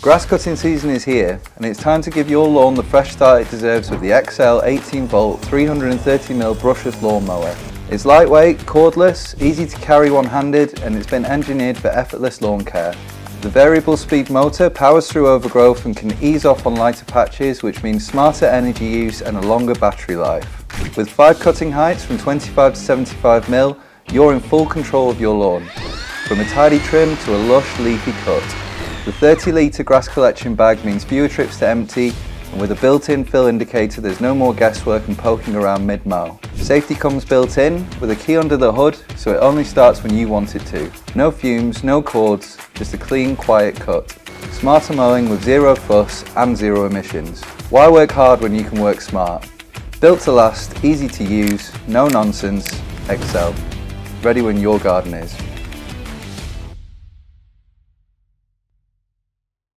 Grass cutting season is here, and it's time to give your lawn the fresh start it deserves with the XL 18V 330mm Brushless Lawn Mower. It's lightweight, cordless, easy to carry one-handed, and it's been engineered for effortless lawn care. The variable speed motor powers through overgrowth and can ease off on lighter patches, which means smarter energy use and a longer battery life. With 5 cutting heights from 25 to 75mm, you're in full control of your lawn. From a tidy trim to a lush, leafy cut. The 30-litre grass collection bag means fewer trips to empty, and with a built-in fill indicator there's no more guesswork and poking around mid-mow. Safety comes built in, with a key under the hood, so it only starts when you want it to. No fumes, no cords, just a clean, quiet cut. Smarter mowing with zero fuss and zero emissions. Why work hard when you can work smart? Built to last, easy to use, no nonsense, XL. Ready when your garden is.